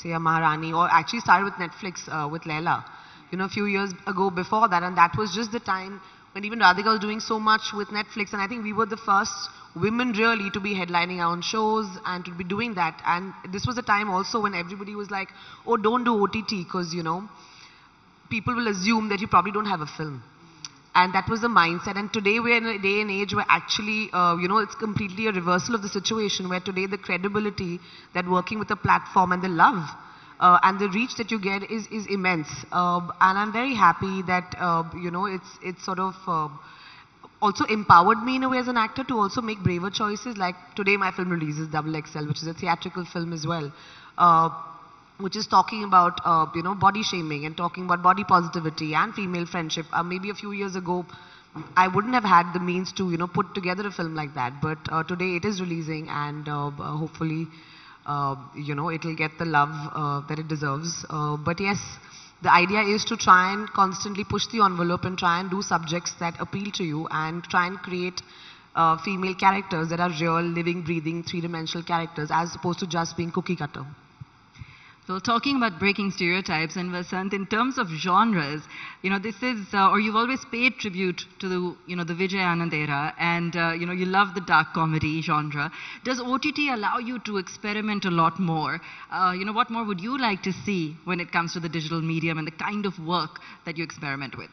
say a Maharani, or actually started with Netflix with Leila, a few years ago before that, and that was just the time when even Radhika was doing so much with Netflix, and I think we were the first women really to be headlining our own shows and to be doing that. And this was a time also when everybody was like, oh, don't do OTT, because, people will assume that you probably don't have a film. And that was the mindset. And today we're in a day and age where actually, it's completely a reversal of the situation, where today the credibility that working with a platform and the love and the reach that you get is immense. And I'm very happy that, it's sort of also empowered me in a way as an actor to also make braver choices. Like today my film releases XXL, which is a theatrical film as well. Which is talking about, body shaming and talking about body positivity and female friendship. Maybe a few years ago, I wouldn't have had the means to, put together a film like that. But today it is releasing, and hopefully, it'll get the love that it deserves. But yes, the idea is to try and constantly push the envelope and try and do subjects that appeal to you, and try and create female characters that are real, living, breathing, three-dimensional characters, as opposed to just being cookie cutter. So talking about breaking stereotypes, and Vasant, in terms of genres, this is, or you've always paid tribute to the, the Vijay Anand era, and, you love the dark comedy genre. Does OTT allow you to experiment a lot more? What more would you like to see when it comes to the digital medium and the kind of work that you experiment with?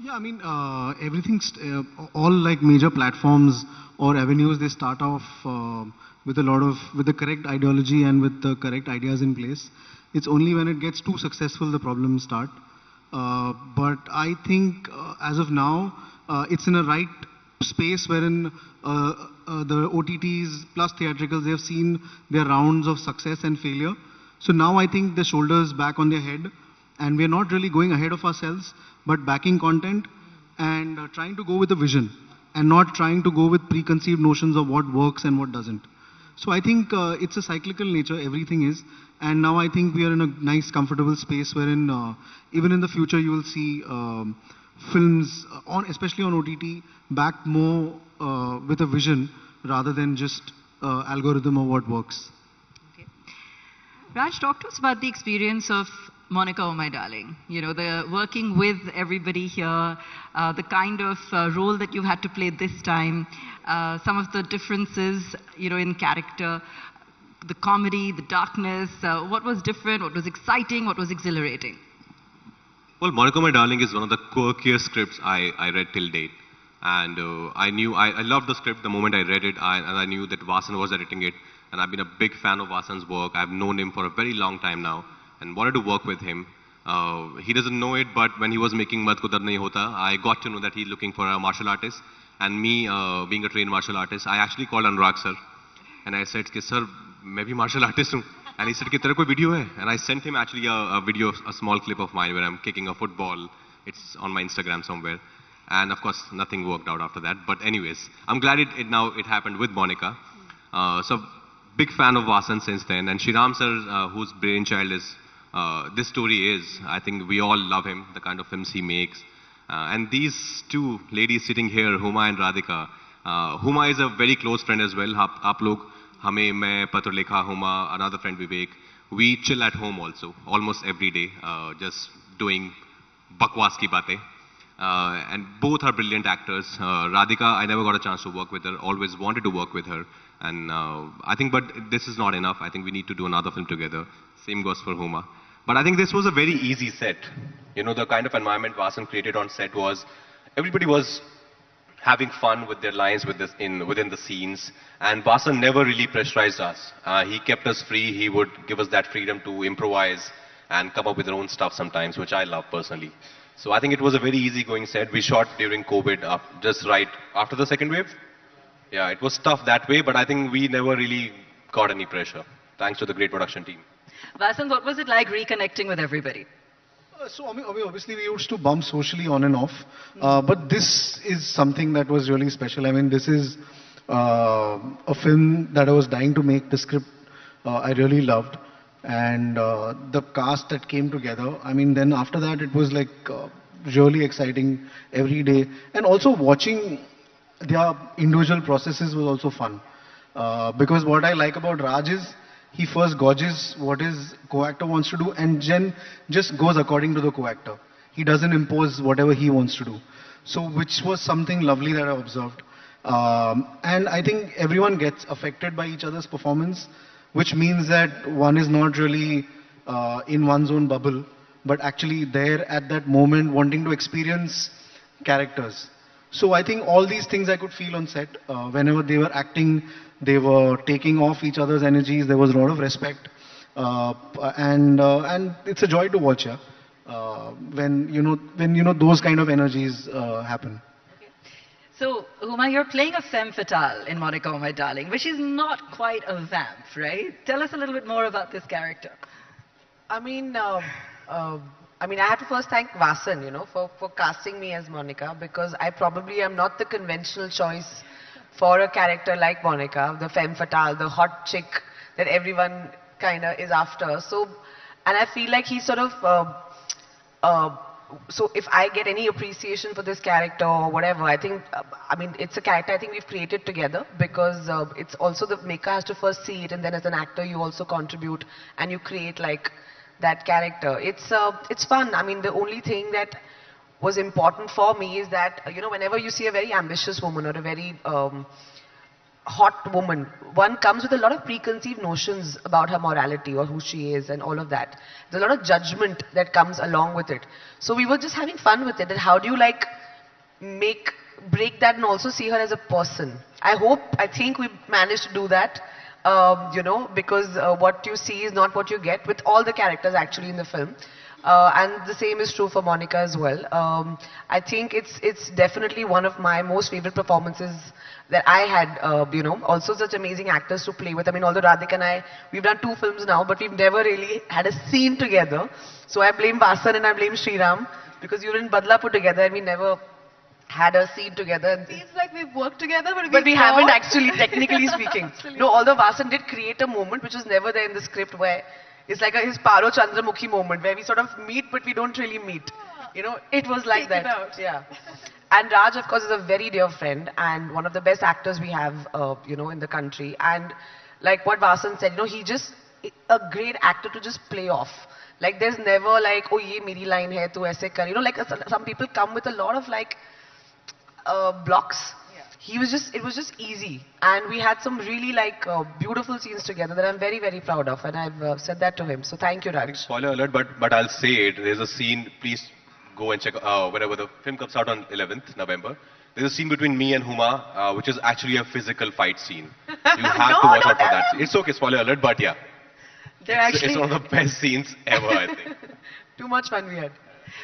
Yeah, I mean, everything's, all like major platforms or avenues, they start off with the correct ideology and with the correct ideas in place. It's only when it gets too successful the problems start. But I think as of now, it's in a right space wherein the OTTs plus theatricals, they have seen their rounds of success and failure. So now I think the shoulders back on their head, and we're not really going ahead of ourselves, but backing content and trying to go with a vision, and not trying to go with preconceived notions of what works and what doesn't. So I think it's a cyclical nature, everything is. And now I think we are in a nice, comfortable space wherein even in the future you will see films, especially on OTT, backed more with a vision rather than just algorithm of what works. Okay. Raj, talk to us about the experience of Monica, Oh My Darling. The working with everybody here, the kind of role that you had to play this time, some of the differences, in character, the comedy, the darkness, what was different, what was exciting, what was exhilarating? Well, Monica, My Darling is one of the quirkiest scripts I read till date. And I loved the script the moment I read it, and I knew that Vasan was editing it. And I've been a big fan of Vasan's work. I've known him for a very long time now, and wanted to work with him. He doesn't know it, but when he was making Mat Kudar Nahi Hota, I got to know that he's looking for a martial artist. And me, being a trained martial artist, I actually called Anurag sir. And I said, sir, मैं भी martial artist हूँ. And he said, तेरा कोई video है? And I sent him actually a video, a small clip of mine where I'm kicking a football. It's on my Instagram somewhere. And of course, nothing worked out after that. But anyways, I'm glad it happened with Monica. So big fan of Vasan since then. And Shriram sir, whose brainchild is this story is, I think we all love him, the kind of films he makes. And these two ladies sitting here, Huma and Radhika. Huma is a very close friend as well. आप लोग, हमें, मैं, Patrulekha, Huma, another friend Vivek, we chill at home also, almost every day, just doing bakwas ki baatein. And both are brilliant actors. Radhika, I never got a chance to work with her, always wanted to work with her. And I think, but this is not enough. I think we need to do another film together. Same goes for Huma. But I think this was a very easy set. The kind of environment Vasan created on set was, everybody was having fun with their lines within the scenes. And Vasan never really pressurized us. He kept us free. He would give us that freedom to improvise and come up with our own stuff sometimes, which I love personally. So I think it was a very easygoing set. We shot during COVID, just right after the second wave. Yeah, it was tough that way, but I think we never really got any pressure, thanks to the great production team. Vasan, what was it like reconnecting with everybody? So obviously we used to bump socially on and off, but this is something that was really special. I mean, this is a film that I was dying to make. The script I really loved, and the cast that came together. I mean, then after that it was like really exciting every day, and also watching their individual processes was also fun, because what I like about Raj is he first gauges what his co-actor wants to do and then just goes according to the co-actor. He doesn't impose whatever he wants to do. So, which was something lovely that I observed. And I think everyone gets affected by each other's performance, which means that one is not really in one's own bubble, but actually there at that moment wanting to experience characters. So I think all these things I could feel on set. Whenever they were acting, they were taking off each other's energies. There was a lot of respect. And it's a joy to watch, yeah. When those kind of energies happen. So, Huma, you're playing a femme fatale in Monica, My Darling, which is not quite a vamp, right? Tell us a little bit more about this character. I mean, I have to first thank Vasan, for casting me as Monica, because I probably am not the conventional choice for a character like Monica, the femme fatale, the hot chick that everyone kind of is after. So, and I feel like he's sort of, so if I get any appreciation for this character or whatever, I think, it's a character I think we've created together, because it's also the maker has to first see it, and then as an actor you also contribute and you create like that character. It's fun. I mean, the only thing that was important for me is that, whenever you see a very ambitious woman or a very hot woman, one comes with a lot of preconceived notions about her morality or who she is and all of that. There's a lot of judgment that comes along with it. So we were just having fun with it, and how do you like break that and also see her as a person? I think we managed to do that, because what you see is not what you get with all the characters actually in the film. And the same is true for Monica as well. I think it's definitely one of my most favorite performances that I had, also such amazing actors to play with. I mean, although Radhika and I, we've done 2 films now, but we've never really had a scene together. So I blame Vasan and I blame Sriram, because we were in Badlapur together and we never had a scene together. It seems like we've worked together, but we haven't actually, technically speaking. No, although Vasan did create a moment which was never there in the script, where it's like his Paro Chandramukhi moment, where we sort of meet but we don't really meet. It was like that. Yeah. And Raj, of course, is a very dear friend and one of the best actors we have, in the country. And like what Vasan said, he's just a great actor to just play off. Like there's never like, oh, ye meri line hai, tu aise kar. Like some people come with a lot of like blocks. Yeah. It was just easy. And we had some really like beautiful scenes together that I'm very, very proud of. And I've said that to him. So thank you, Raj. Spoiler alert, but I'll say it. There's a scene, please go and check whenever the film comes out on 11th November. There's a scene between me and Huma, which is actually a physical fight scene. You have to watch out for that. It's okay, spoiler alert, but yeah. It's one of the best scenes ever, I think. Too much fun we had.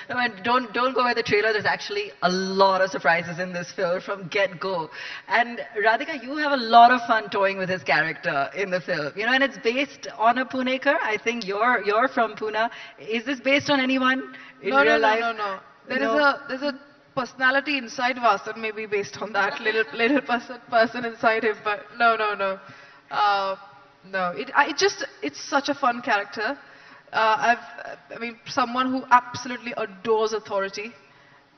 No, and don't go by the trailer. There's actually a lot of surprises in this film from get-go. And Radhika, you have a lot of fun toying with his character in the film. And it's based on a Punekar. I think you're from Pune. Is this based on anyone in real life? No. There's a personality inside Vasan, maybe based on that little person inside him. But no. No, it's such a fun character. Someone who absolutely adores authority,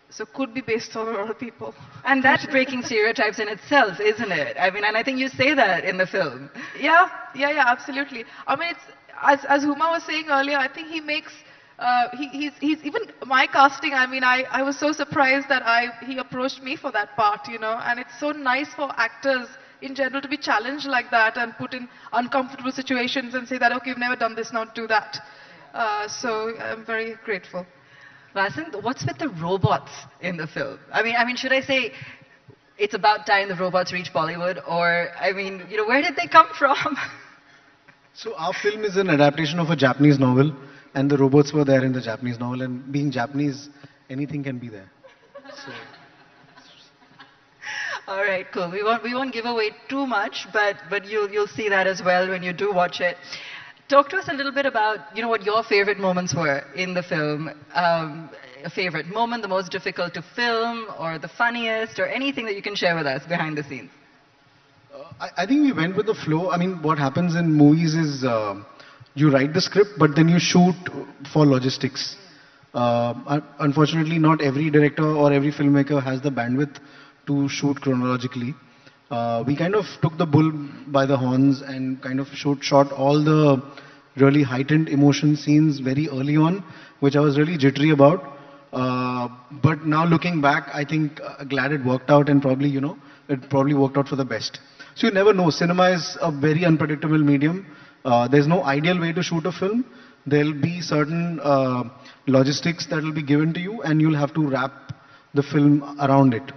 so could be based on a lot of people. And that's breaking stereotypes in itself, isn't it? And I think you say that in the film. Yeah, absolutely. It's, as Huma was saying earlier, I think he makes, he's even my casting, I was so surprised that he approached me for that part, and it's so nice for actors in general to be challenged like that and put in uncomfortable situations and say that, okay, you've never done this, now do that. So I'm very grateful. Vasan, what's with the robots in the film? Should I say it's about time the robots reach Bollywood, or, where did they come from? So our film is an adaptation of a Japanese novel, and the robots were there in the Japanese novel, and being Japanese, anything can be there. So. All right, cool. We won't give away too much, but you'll see that as well when you do watch it. Talk to us a little bit about what your favorite moments were in the film. A favorite moment, the most difficult to film, or the funniest, or anything that you can share with us behind the scenes. I think we went with the flow. What happens in movies is you write the script, but then you shoot for logistics. Unfortunately, not every director or every filmmaker has the bandwidth to shoot chronologically. we kind of took the bull by the horns and kind of shot all the really heightened emotion scenes very early on, which I was really jittery about. But now looking back, I think glad it worked out, and probably, it probably worked out for the best. So you never know. Cinema is a very unpredictable medium. There's no ideal way to shoot a film. There'll be certain logistics that will be given to you, and you'll have to wrap the film around it.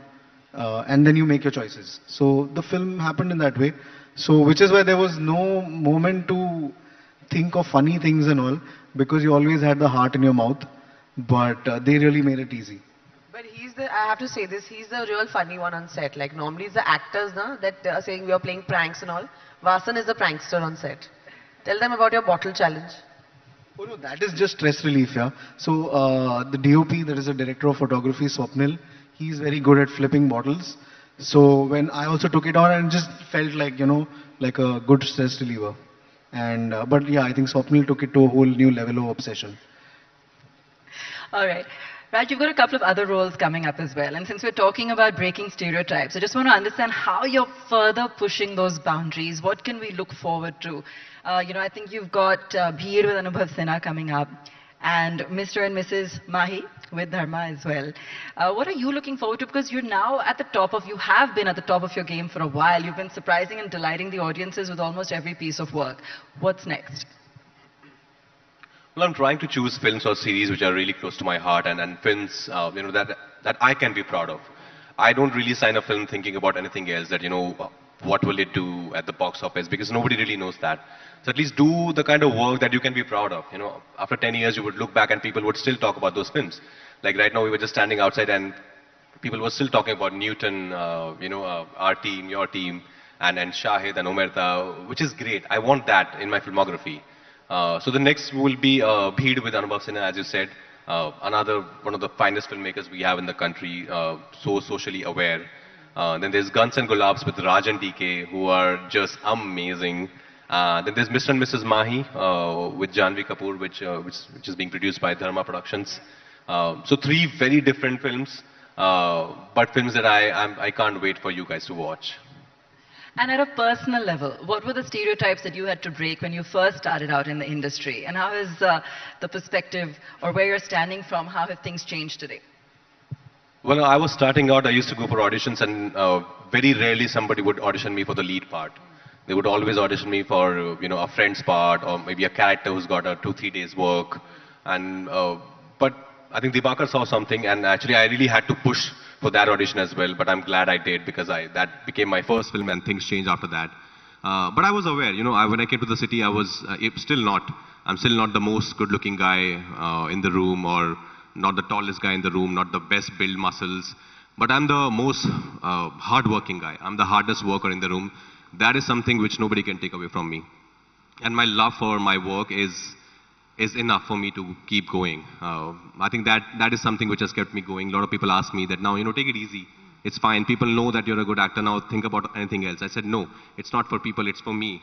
And then you make your choices. So the film happened in that way. So which is why there was no moment to think of funny things and all, because you always had the heart in your mouth. But they really made it easy. But I have to say this, he's the real funny one on set. Like normally it's the actors that are saying we are playing pranks and all. Vasan is the prankster on set. Tell them about your bottle challenge. Oh no, that is just stress relief, yeah. So the DOP, that is the director of photography, Swapnil, he's very good at flipping bottles. So when I also took it on, and just felt like, like a good stress reliever. And but yeah, I think Swapnil took it to a whole new level of obsession. All right. Raj, you've got a couple of other roles coming up as well. And since we're talking about breaking stereotypes, I just want to understand how you're further pushing those boundaries. What can we look forward to? I think you've got Bheer with Anubhav Sinha coming up, and Mr. and Mrs. Mahi with Dharma as well. What are you looking forward to? Because you're now you have been at the top of your game for a while. You've been surprising and delighting the audiences with almost every piece of work. What's next? Well, I'm trying to choose films or series which are really close to my heart, and films, that I can be proud of. I don't really sign a film thinking about anything else, that, what will it do at the box office, because nobody really knows that. So at least do the kind of work that you can be proud of. After 10 years, you would look back and people would still talk about those films. Like right now, we were just standing outside and people were still talking about Newton, our team, your team, and Shahid and Omerta, which is great. I want that in my filmography. So the next will be Bheed with Anubhav Sinha, as you said. Another one of the finest filmmakers we have in the country, so socially aware. Then there's Guns and Gulabs with Raj and DK, who are just amazing. Then there's Mr. and Mrs. Mahi with Janvi Kapoor, which is being produced by Dharma Productions. So 3 very different films, but films that I can't wait for you guys to watch. And at a personal level, what were the stereotypes that you had to break when you first started out in the industry? And how is the perspective, or where you're standing from, how have things changed today? Well, I was starting out, I used to go for auditions, and very rarely somebody would audition me for the lead part. They would always audition me for, a friend's part, or maybe a character who's got a 2-3 days work. And but I think Diwakar saw something, and actually I really had to push for that audition as well, but I'm glad I did, because that became my first film, and things changed after that. But I was aware, when I came to the city, I'm still not the most good-looking guy in the room, or not the tallest guy in the room, not the best build muscles, but I'm the most hard-working guy. I'm the hardest worker in the room. That is something which nobody can take away from me. And my love for my work is enough for me to keep going. I think that is something which has kept me going. A lot of people ask me that now, take it easy. It's fine. People know that you're a good actor. Now think about anything else. I said, no, it's not for people. It's for me.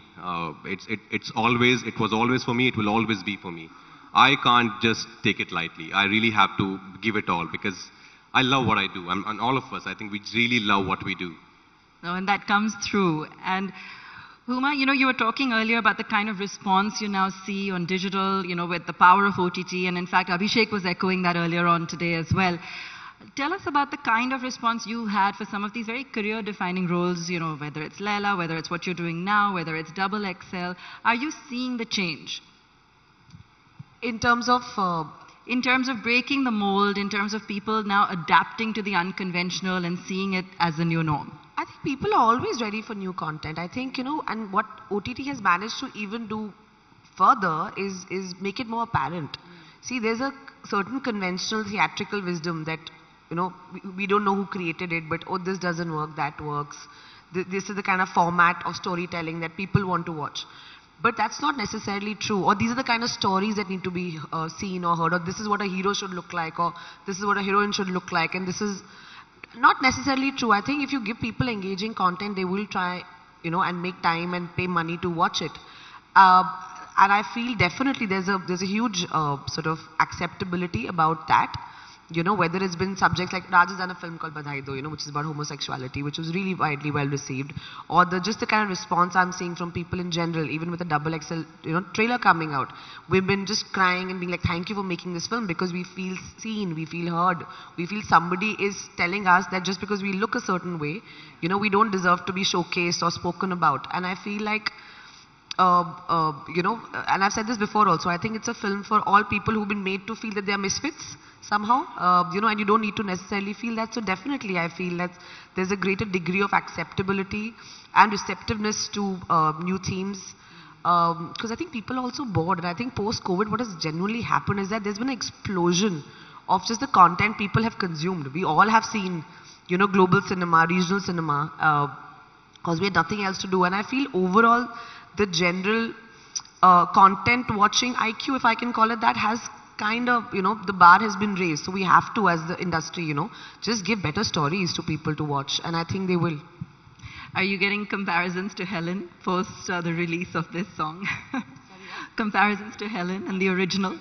It was always for me. It will always be for me. I can't just take it lightly. I really have to give it all, because I love what I do. And all of us, I think we really love what we do. No, and that comes through. And Huma, you were talking earlier about the kind of response you now see on digital, with the power of OTT. And in fact, Abhishek was echoing that earlier on today as well. Tell us about the kind of response you had for some of these very career-defining roles, whether it's Leela, whether it's what you're doing now, whether it's Double XL. Are you seeing the change? In terms of breaking the mold, in terms of people now adapting to the unconventional and seeing it as the new norm. I think people are always ready for new content. I think, and what OTT has managed to even do further is make it more apparent. See, there's a certain conventional theatrical wisdom that, we don't know who created it, but, oh, this doesn't work, that works. This is the kind of format of storytelling that people want to watch. But that's not necessarily true. Or these are the kind of stories that need to be seen or heard. Or this is what a hero should look like. Or this is what a heroine should look like. And this is not necessarily true. I think if you give people engaging content, they will try, and make time and pay money to watch it. And I feel definitely there's a huge sort of acceptability about that. You know, whether it's been subjects like Raj has done a film called Badhai Do, you know, which is about homosexuality, which was really widely well received, or just the kind of response I'm seeing from people in general, even with the double XL, you know, trailer coming out. We've been just crying and being like, thank you for making this film, because we feel seen, we feel heard, we feel somebody is telling us that just because we look a certain way, you know, we don't deserve to be showcased or spoken about. And I feel like, you know, and I've said this before also, I think it's a film for all people who've been made to feel that they are misfits somehow, you know, and you don't need to necessarily feel that. So definitely I feel that there's a greater degree of acceptability and receptiveness to new themes, because I think people are also bored. And I think post-COVID, what has genuinely happened is that there's been an explosion of just the content people have consumed. We all have seen, you know, global cinema, regional cinema, because we had nothing else to do. And I feel overall, the general content watching IQ, if I can call it that, has kind of, you know, the bar has been raised. So we have to, as the industry, you know, just give better stories to people to watch. And I think they will. Are you getting comparisons to Helen post the release of this song? Comparisons to Helen and the original?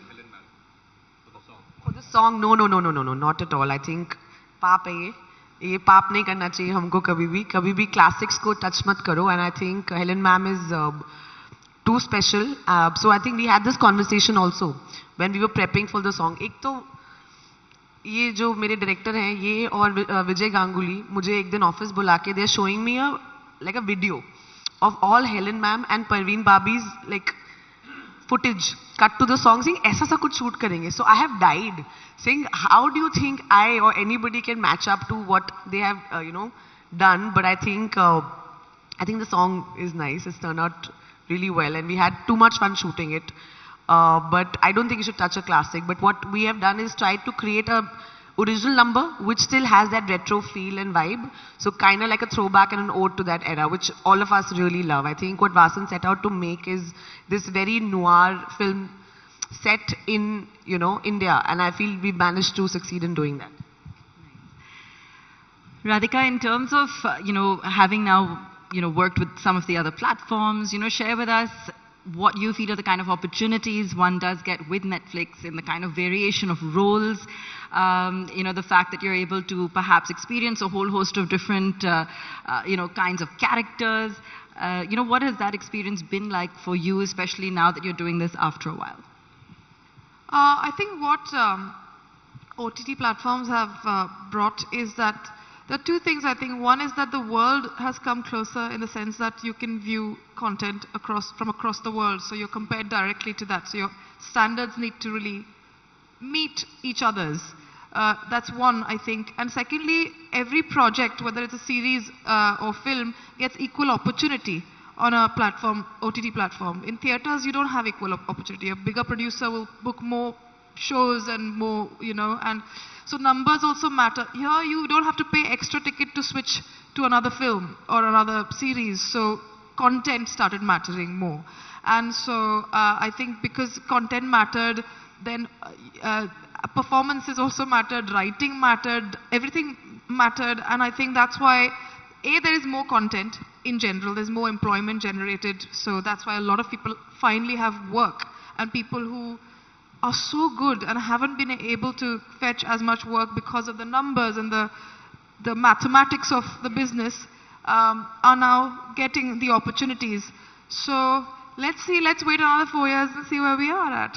For the song, no, not at all. I think पाप है ये पाप नहीं करना चाहिए हमको कभी भी classics को touch मत करो. And I think Helen ma'am is too special. So I think we had this conversation also when we were prepping for the song. एक तो ये जो मेरे डायरेक्टर हैं ये और विजय गांगुली मुझे एक दिन ऑफिस बुला के they are showing me like a video of all Helen ma'am and Parveen Babi's like footage cut to the song, saying ऐसा सा कुछ shoot करेंगे. So I have died saying how do you think I or anybody can match up to what they have you know done. But I think the song is nice. It's turned out really well and we had too much fun shooting it. But I don't think you should touch a classic. But what we have done is try to create a original number which still has that retro feel and vibe. So kind of like a throwback and an ode to that era, which all of us really love. I think what Vasan set out to make is this very noir film set in, you know, India. And I feel we managed to succeed in doing that. Radhika, in terms of, you know, having now, you know, worked with some of the other platforms, you know, share with us what you feel are the kind of opportunities one does get with Netflix in the kind of variation of roles, you know, the fact that you're able to perhaps experience a whole host of different, you know, kinds of characters. You know, what has that experience been like for you, especially now that you're doing this after a while? I think what OTT platforms have brought is that there are two things. I think one is that the world has come closer in the sense that you can view content from across the world. So you're compared directly to that. So your standards need to really meet each other's. That's one, I think. And secondly, every project, whether it's a series or film, gets equal opportunity on a platform, OTT platform. In theaters, you don't have equal opportunity. A bigger producer will book more shows and more, you know, and so numbers also matter. Here, you don't have to pay extra ticket to switch to another film or another series. So content started mattering more. And so I think because content mattered, then performances also mattered, writing mattered, everything mattered. And I think that's why, there is more content in general. There's more employment generated. So that's why a lot of people finally have work. And people who are so good and haven't been able to fetch as much work because of the numbers and the mathematics of the business are now getting the opportunities. So let's wait another 4 years and see where we are at.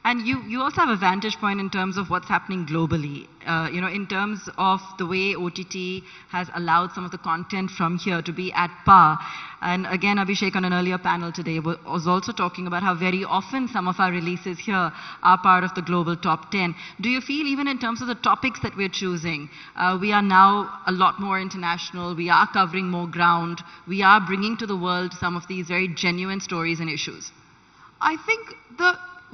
And you also have a vantage point in terms of what's happening globally, you know, in terms of the way OTT has allowed some of the content from here to be at par. And again, Abhishek on an earlier panel today was also talking about how very often some of our releases here are part of the global top 10. Do you feel even in terms of the topics that we're choosing, we are now a lot more international, we are covering more ground, we are bringing to the world some of these very genuine stories and issues? I think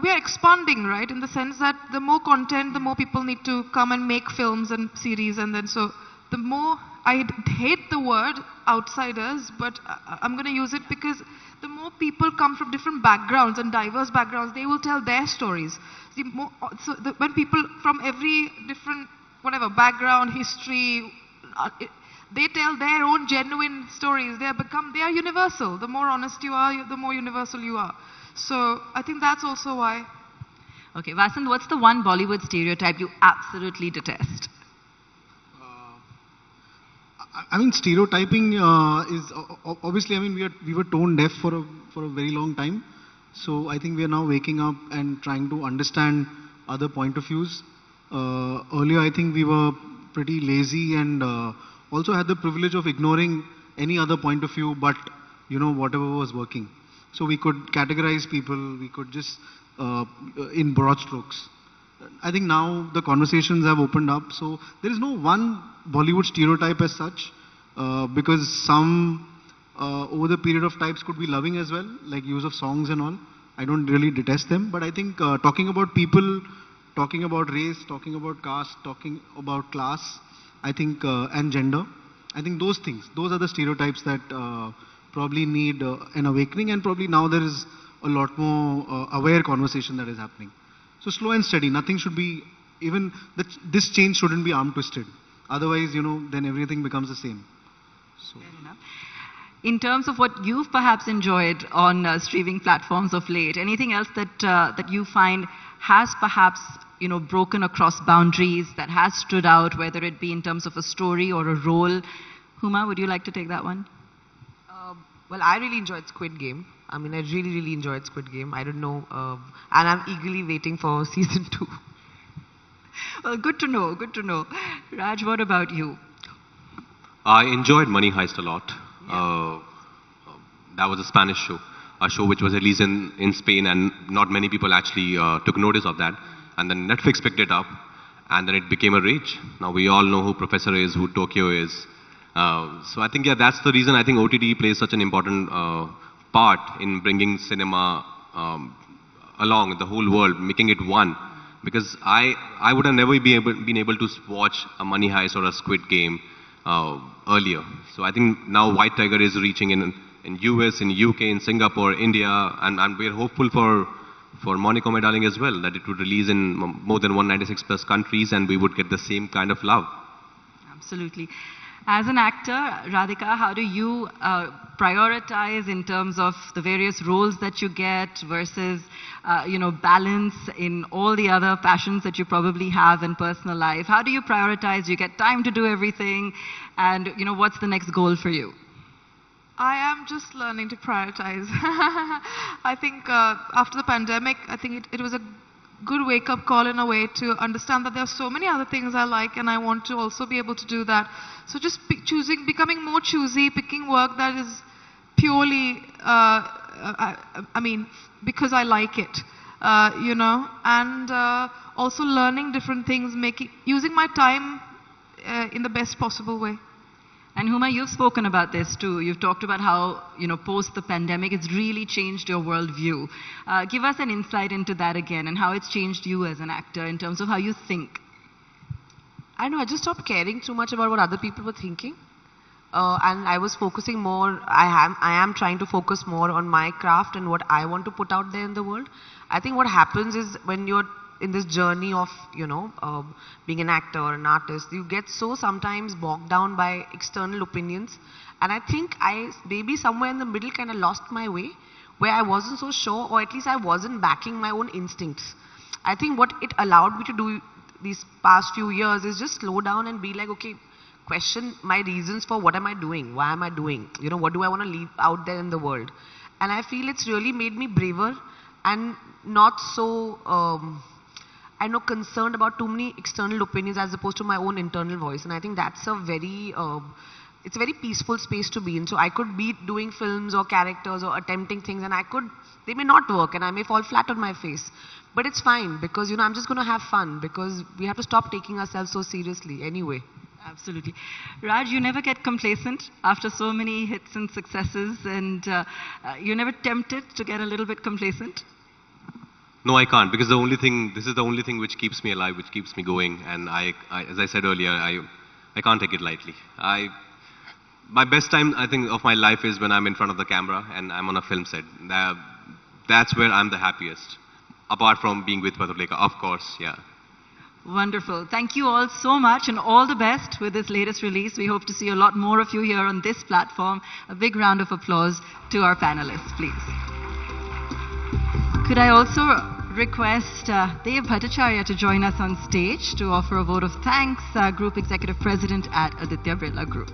we are expanding, right? In the sense that the more content, the more people need to come and make films and series. And then so the more, I hate the word outsiders, but I'm going to use it because the more people come from different backgrounds and diverse backgrounds, they will tell their stories. When people from every different, whatever, background, history, they tell their own genuine stories. They are universal. The more honest you are, the more universal you are. So I think that's also why. Okay, Vasan, what's the one Bollywood stereotype you absolutely detest? I mean, stereotyping is obviously. I mean, we were tone deaf for a very long time. So I think we are now waking up and trying to understand other point of views. Earlier, I think we were pretty lazy and also had the privilege of ignoring any other point of view, but whatever was working. So we could categorize people. We could just in broad strokes. I think now the conversations have opened up. So there is no one Bollywood stereotype as such, because some over the period of types could be loving as well, like use of songs and all. I don't really detest them, but I think talking about people, talking about race, talking about caste, talking about class, I think, and gender, I think those things, those are the stereotypes that probably need an awakening, and probably now there is a lot more aware conversation that is happening. So slow and steady, nothing should be, even this change shouldn't be arm twisted. Otherwise, then everything becomes the same. So. Fair enough. In terms of what you've perhaps enjoyed on streaming platforms of late, anything else that you find has perhaps broken across boundaries, that has stood out, whether it be in terms of a story or a role? Huma, would you like to take that one? Well, I really enjoyed Squid Game. I mean, I really, really enjoyed Squid Game. I don't know, and I'm eagerly waiting for season 2. Well, good to know, good to know. Raj, what about you? I enjoyed Money Heist a lot. That was a Spanish show, a show which was released in Spain, and not many people actually took notice of that. And then Netflix picked it up, and then it became a rage. Now we all know who Professor is, who Tokyo is. So I think, yeah, that's the reason I think OTT plays such an important part in bringing cinema along the whole world, making it one. Because I would have never been able to watch a Money Heist or a Squid Game earlier. So I think now White Tiger is reaching in US, in UK, in Singapore, India, and we're hopeful for Monica My Darling as well, that it would release in more than 196 plus countries, and we would get the same kind of love. Absolutely. As an actor, Radhika, how do you prioritize in terms of the various roles that you get versus, balance in all the other passions that you probably have in personal life? How do you prioritize? Do you get time to do everything? And, what's the next goal for you? I am just learning to prioritize. I think after the pandemic, I think it was a good wake-up call in a way to understand that there are so many other things I like, and I want to also be able to do that. So just becoming more choosy, picking work that is purely, because I like it, and also learning different things, using my time in the best possible way. And Huma, you've spoken about this too. You've talked about how, post the pandemic, it's really changed your worldview. Give us an insight into that again, and how it's changed you as an actor in terms of how you think. I know, I just stopped caring too much about what other people were thinking. And I was focusing more, I am trying to focus more on my craft and what I want to put out there in the world. I think what happens is when you're in this journey of, being an actor or an artist, you get so sometimes bogged down by external opinions. And I think I maybe somewhere in the middle kind of lost my way, where I wasn't so sure, or at least I wasn't backing my own instincts. I think what it allowed me to do these past few years is just slow down and be like, okay, question my reasons for what am I doing? Why am I doing? What do I want to leave out there in the world? And I feel it's really made me braver and not so, concerned about too many external opinions as opposed to my own internal voice. And I think that's a very, it's a very peaceful space to be in. So I could be doing films or characters or attempting things, and they may not work and I may fall flat on my face. But it's fine because, I'm just going to have fun, because we have to stop taking ourselves so seriously anyway. Absolutely. Raj, you never get complacent after so many hits and successes, and you're never tempted to get a little bit complacent? No, I can't, because this is the only thing which keeps me alive, which keeps me going. And I as I said earlier, I can't take it lightly. My best time, I think, of my life is when I'm in front of the camera and I'm on a film set. That's where I'm the happiest. Apart from being with Radhika, of course, yeah. Wonderful. Thank you all so much, and all the best with this latest release. We hope to see a lot more of you here on this platform. A big round of applause to our panelists, please. Could I also request Dev Bhattacharya to join us on stage to offer a vote of thanks, Group Executive President at Aditya Birla Group.